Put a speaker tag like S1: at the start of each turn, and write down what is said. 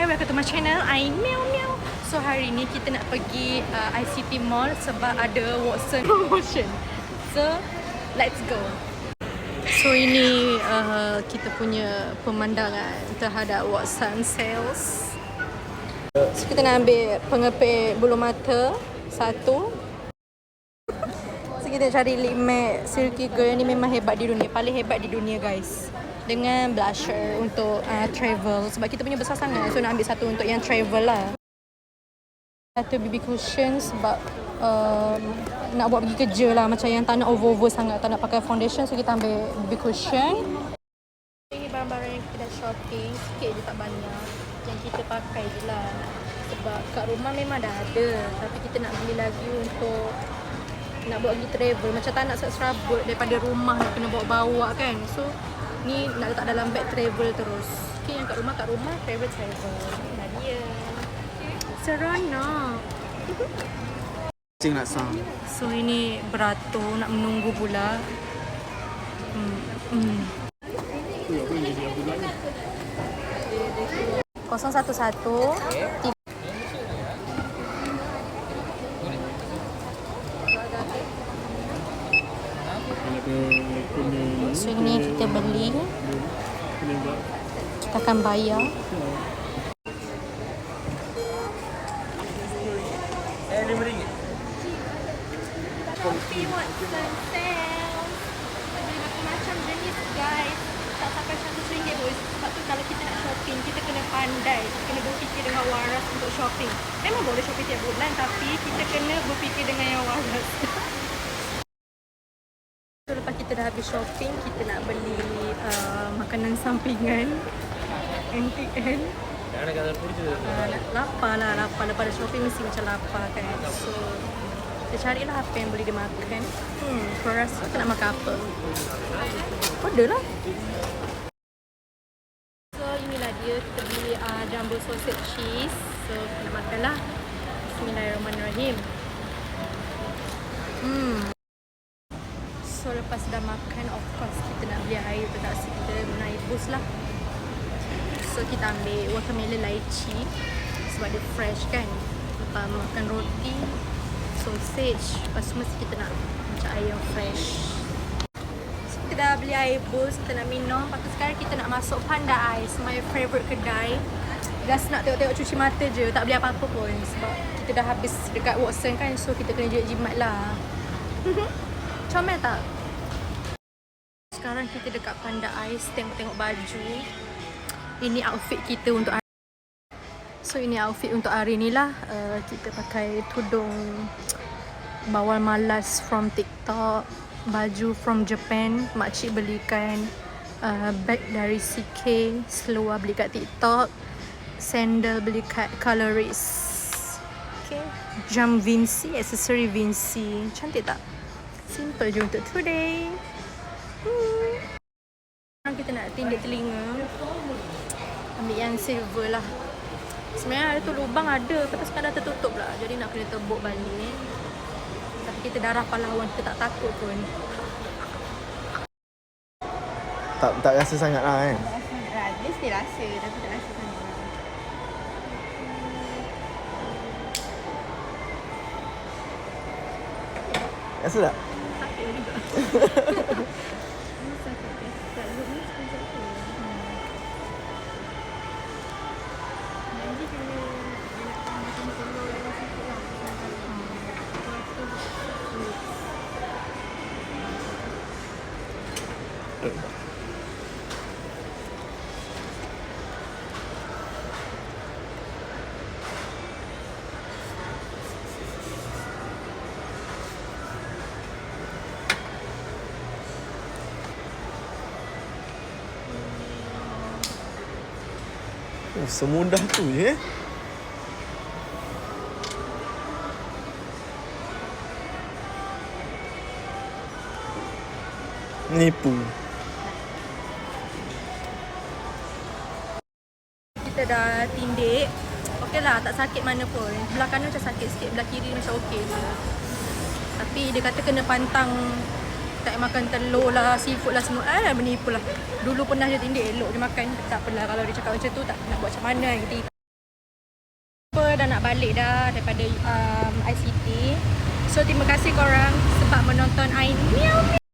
S1: welcome to my channel. I meow meow. So hari ni kita nak pergi ICT Mall sebab ada Watson promotion. So let's go. So ini kita punya pemandangan terhadap Watson sales. So kita nak ambil pengepit bulu mata satu. So kita cari lip matte Silky Girl ni memang hebat di dunia, paling hebat di dunia guys. Dengan blusher untuk travel sebab kita punya besar sangat, so nak ambil satu untuk yang travel lah. Satu BB cushion sebab nak buat pergi kerja lah, macam yang tak nak over sangat, tak nak pakai foundation, so kita ambil BB cushion. Ini barang-barang yang kita dah shopping, sikit je tak banyak, yang kita pakai je lah sebab kat rumah memang dah ada, tapi kita nak beli lagi untuk nak buat pergi travel, macam tak nak serabut daripada rumah nak kena bawa-bawa kan. So ni nak letak dalam bag travel terus. Okay, yang kat rumah travel. Nah dia seronok.
S2: Cing nak sang.
S1: So ini beratur nak menunggu pula. 011 So ini kita beli, kita akan bayar.
S2: RM5.
S1: Kopi Watson sale. Beli macam-macam jenis guys. Tak sampai RM100 pun. Sebab tu kalau kita nak shopping, kita kena pandai, kita kena berfikir dengan waras untuk shopping. Memang boleh shopping tiap bulan, tapi kita kena berfikir dengan yang waras. So, lepas kita dah habis shopping, kita nak beli makanan sampingan. NTN. Lapar lepas shopping mesti macam lapar kan. So kita carilah apa yang boleh dimakan. Kau rasa kita nak makan apa? Order lah. So inilah dia, kita beli jumbo sausage cheese. So kita makanlah. Bismillahirrahmanirrahim. So lepas dah makan, of course kita nak beli air tu, tak kita guna air bus lah. So kita ambil watermelon lychee sebab dia fresh kan. Lepas makan roti, sausage, lepas tu mesti kita nak macam air yang fresh. So kita dah beli air bus, kita nak minum. Lepas tu sekarang kita nak masuk Panda Ice, my favourite kedai. Just nak tengok-tengok cuci mata je, tak beli apa-apa pun sebab kita dah habis dekat Watson kan. So kita kena jimat lah. Comel tak? Sekarang kita dekat Panda Ice, tengok-tengok baju. Ini outfit kita untuk hari. So ini outfit untuk hari ni lah. Kita pakai tudung bawal malas from TikTok, baju from Japan, makcik belikan, bag dari CK, seluar beli kat TikTok, sandal beli kat Colorist. Okay, jam Vinci, aksesori Vinci. Cantik tak? Simple je untuk today. Sekarang kita nak tindik telinga, ambil yang silver lah. Sebenarnya ada tu lubang ada, lepas tu sekarang dah tertutup lah, jadi nak kena tebuk balik. Tapi kita darah pahlawan, kita tak takut pun.
S2: Tak rasa sangat lah kan?
S1: Dia mesti rasa, tapi tak rasa sangat.
S2: Rasa tak?
S1: Sakit juga.
S2: Semudah tu je. Nipu.
S1: Kita dah tindik. Okey lah, tak sakit mana pun. Belah kanan macam sakit sikit, belah kiri macam okey je. Tapi dia kata kena pantang, tak makan telur lah, seafood lah semua. Menipu lah. Dulu pernah je tindik, elok je makan. Tak apalah kalau dia cakap macam tu, tak nak buat macam mana. Kita dah nak balik dah daripada ICT. So terima kasih korang sebab menonton I. Miau miau.